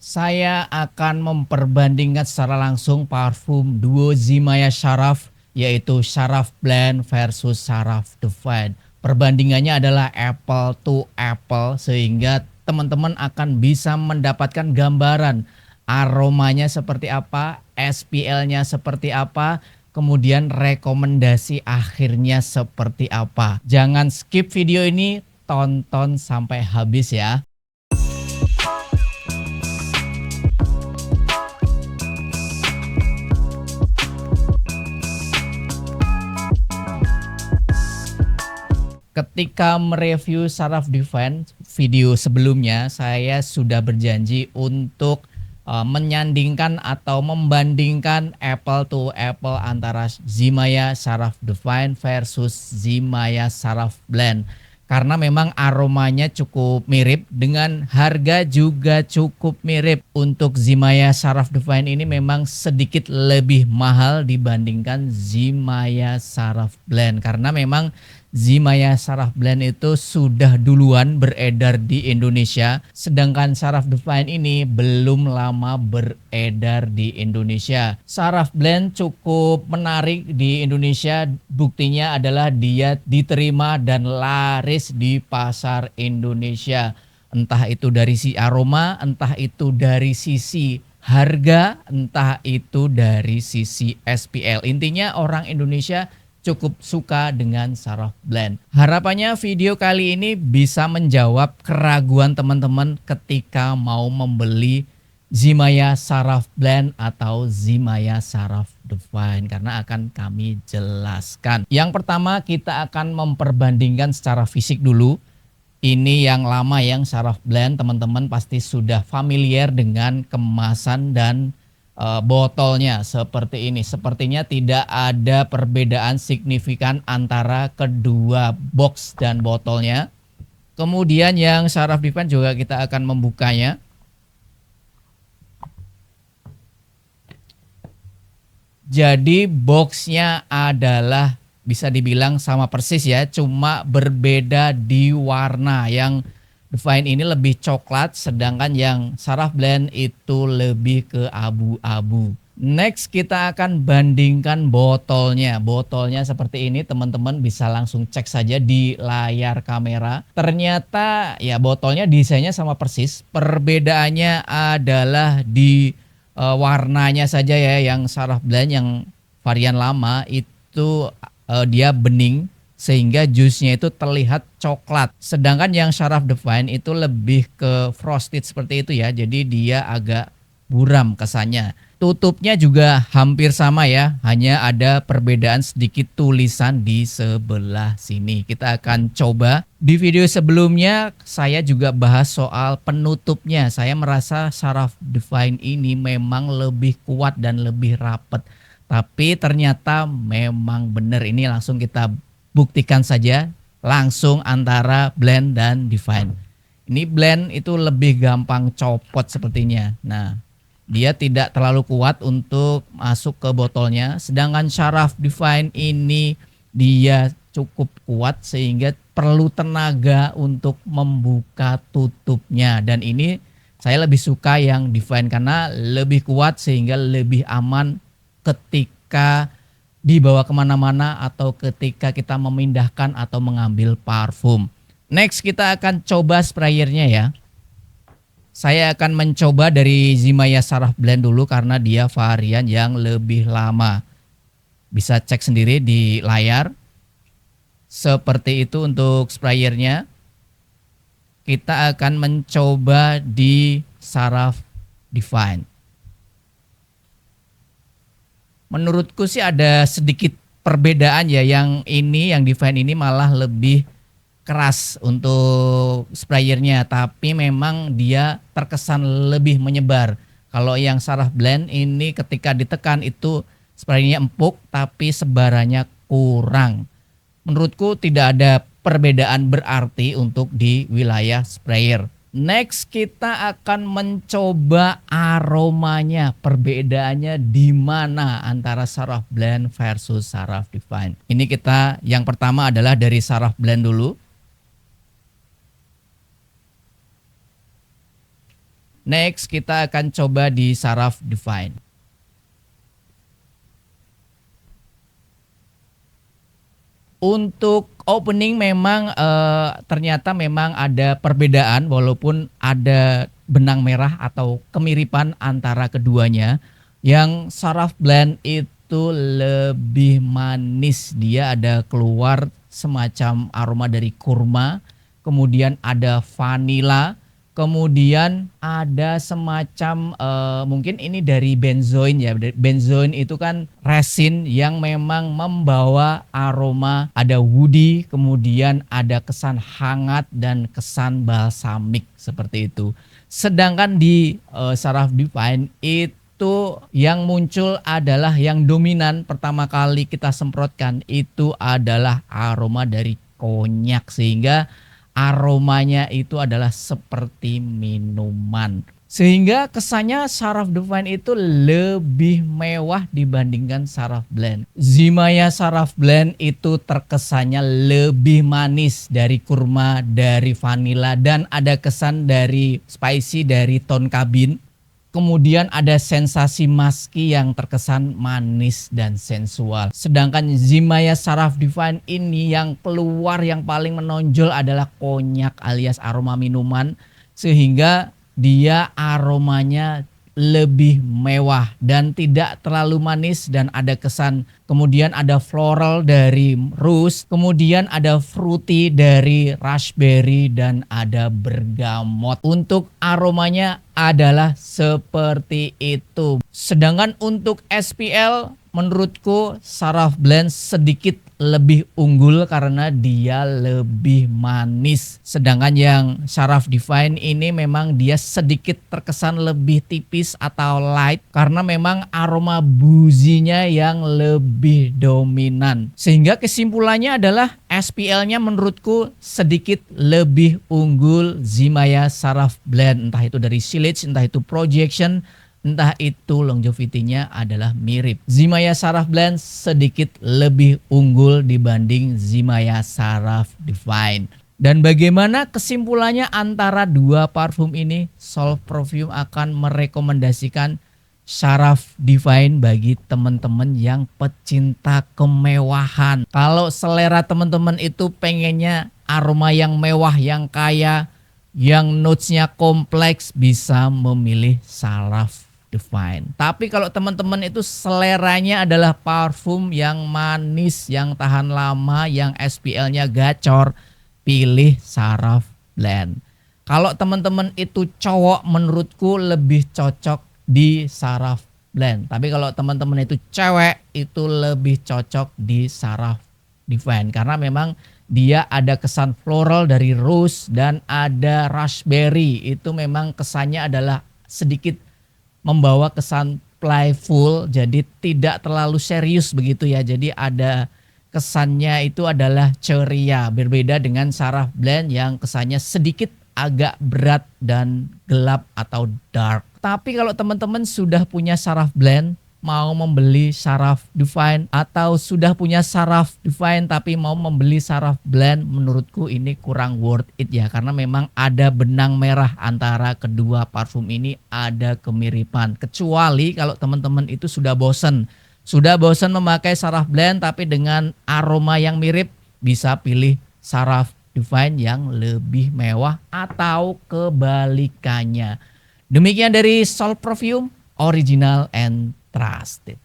Saya akan memperbandingkan secara langsung parfum duo Zimaya Sharaf, yaitu Sharaf Blend versus Sharaf Divine. Perbandingannya adalah apple to apple, sehingga teman-teman akan bisa mendapatkan gambaran aromanya seperti apa, SPL-nya seperti apa, kemudian rekomendasi akhirnya seperti apa. Jangan skip video ini, tonton sampai habis ya. Ketika mereview Sharaf Divine video sebelumnya, saya sudah berjanji untuk menyandingkan atau membandingkan apple to apple antara Zimaya Sharaf Divine versus Zimaya Sharaf Blend. Karena memang aromanya cukup mirip, dengan harga juga cukup mirip. Untuk Zimaya Sharaf Divine ini memang sedikit lebih mahal dibandingkan Zimaya Sharaf Blend, karena memang Zimaya Sharaf Blend itu sudah duluan beredar di Indonesia, sedangkan Sharaf Divine ini belum lama beredar di Indonesia. Sharaf Blend cukup menarik di Indonesia, buktinya adalah dia diterima dan laris di pasar Indonesia. Entah itu dari sisi aroma, entah itu dari sisi harga, entah itu dari sisi SPL. Intinya orang Indonesia cukup suka dengan Sharaf Blend. Harapannya video kali ini bisa menjawab keraguan teman-teman ketika mau membeli Zimaya Sharaf Blend atau Zimaya Sharaf Divine, karena akan kami jelaskan. Yang pertama, kita akan memperbandingkan secara fisik dulu. Ini yang lama, yang Sharaf Blend, teman-teman pasti sudah familiar dengan kemasan dan botolnya seperti ini. Sepertinya tidak ada perbedaan signifikan antara kedua box dan botolnya. Kemudian yang Sharaf Divine juga kita akan membukanya. Jadi boxnya adalah bisa dibilang sama persis ya, cuma berbeda di warna. Yang Divine ini lebih coklat, sedangkan yang Sharaf Blend itu lebih ke abu-abu. Next kita akan bandingkan botolnya. Botolnya seperti ini, teman-teman bisa langsung cek saja di layar kamera. Ternyata ya botolnya desainnya sama persis. Perbedaannya adalah di warnanya saja ya. Yang Sharaf Blend yang varian lama itu dia bening, sehingga jusnya itu terlihat coklat. Sedangkan yang Sharaf Divine itu lebih ke frosted seperti itu ya. Jadi dia agak buram kesannya. Tutupnya juga hampir sama ya. Hanya ada perbedaan sedikit tulisan di sebelah sini. Kita akan coba. Di video sebelumnya saya juga bahas soal penutupnya. Saya merasa Sharaf Divine ini memang lebih kuat dan lebih rapet. Tapi ternyata memang benar. Ini langsung kita buktikan saja langsung antara Blend dan Divine. Ini Blend itu lebih gampang copot sepertinya. Nah, dia tidak terlalu kuat untuk masuk ke botolnya. Sedangkan Sharaf Divine ini dia cukup kuat sehingga perlu tenaga untuk membuka tutupnya. Dan ini saya lebih suka yang Divine karena lebih kuat sehingga lebih aman ketika dibawa kemana-mana atau ketika kita memindahkan atau mengambil parfum. Next kita akan coba sprayernya ya. Saya akan mencoba dari Zimaya Sharaf Blend dulu karena dia varian yang lebih lama. Bisa cek sendiri di layar. Seperti itu untuk sprayernya. Kita akan mencoba di Sharaf Divine. Menurutku sih ada sedikit perbedaan ya, yang ini yang Divine ini malah lebih keras untuk sprayernya, tapi memang dia terkesan lebih menyebar. Kalau yang Sharaf Blend ini ketika ditekan itu sprayernya empuk tapi sebarannya kurang. Menurutku tidak ada perbedaan berarti untuk di wilayah sprayer. Next kita akan mencoba aromanya, perbedaannya di mana antara Sharaf Blend versus Sharaf Divine. Ini kita yang pertama adalah dari Sharaf Blend dulu. Next kita akan coba di Saraf Divine. Untuk opening memang ternyata memang ada perbedaan walaupun ada benang merah atau kemiripan antara keduanya. Yang Saraf Blend itu lebih manis, dia ada keluar semacam aroma dari kurma, kemudian ada vanila, kemudian ada semacam mungkin ini dari benzoin ya. Benzoin itu kan resin yang memang membawa aroma, ada woody, kemudian ada kesan hangat dan kesan balsamik seperti itu. Sedangkan di Saraf Divine itu yang muncul adalah yang dominan pertama kali kita semprotkan itu adalah aroma dari konyak, sehingga aromanya itu adalah seperti minuman. Sehingga kesannya Saraf Divine itu lebih mewah dibandingkan Saraf Blend. Zimaya Saraf Blend itu terkesannya lebih manis dari kurma, dari vanila, dan ada kesan dari spicy dari tone kabin. Kemudian ada sensasi musky yang terkesan manis dan sensual. Sedangkan Zimaya Saraf Divine ini yang keluar yang paling menonjol adalah konyak alias aroma minuman. Sehingga dia aromanya lebih mewah dan tidak terlalu manis dan ada kesan. Kemudian ada floral dari rose, kemudian ada fruity dari raspberry dan ada bergamot. Untuk aromanya adalah seperti itu. Sedangkan untuk SPL menurutku Saraf Blend sedikit lebih unggul karena dia lebih manis. Sedangkan yang Saraf Divine ini memang dia sedikit terkesan lebih tipis atau light karena memang aroma buzinya yang lebih dominan. Sehingga kesimpulannya adalah SPL-nya menurutku sedikit lebih unggul Zimaya Saraf Blend. Entah itu dari silage, entah itu projection, entah itu longevity-nya adalah mirip. Zimaya Saraf Blend sedikit lebih unggul dibanding Zimaya Saraf Divine. Dan bagaimana kesimpulannya antara dua parfum ini? Solve Perfume akan merekomendasikan Saraf Divine bagi teman-teman yang pecinta kemewahan. Kalau selera teman-teman itu pengennya aroma yang mewah, yang kaya, yang notes-nya kompleks, bisa memilih Saraf Divine. Tapi kalau teman-teman itu seleranya adalah parfum yang manis, yang tahan lama, yang SPL-nya gacor, pilih Saraf Blend. Kalau teman-teman itu cowok, menurutku lebih cocok di Saraf Blend. Tapi kalau teman-teman itu cewek, itu lebih cocok di Saraf Divine. Karena memang dia ada kesan floral dari rose dan ada raspberry. Itu memang kesannya adalah sedikit membawa kesan playful, jadi tidak terlalu serius begitu ya. Jadi ada kesannya itu adalah ceria, berbeda dengan Saraf Blend yang kesannya sedikit agak berat dan gelap atau dark. Tapi kalau teman-teman sudah punya Saraf Blend, mau membeli Saraf Divine, atau sudah punya Saraf Divine tapi mau membeli Saraf Blend, menurutku ini kurang worth it ya, karena memang ada benang merah antara kedua parfum ini, ada kemiripan. Kecuali kalau teman-teman itu sudah bosen memakai Saraf Blend tapi dengan aroma yang mirip, bisa pilih Saraf Divine yang lebih mewah atau kebalikannya. Demikian dari Solve Perfume, original and trusted.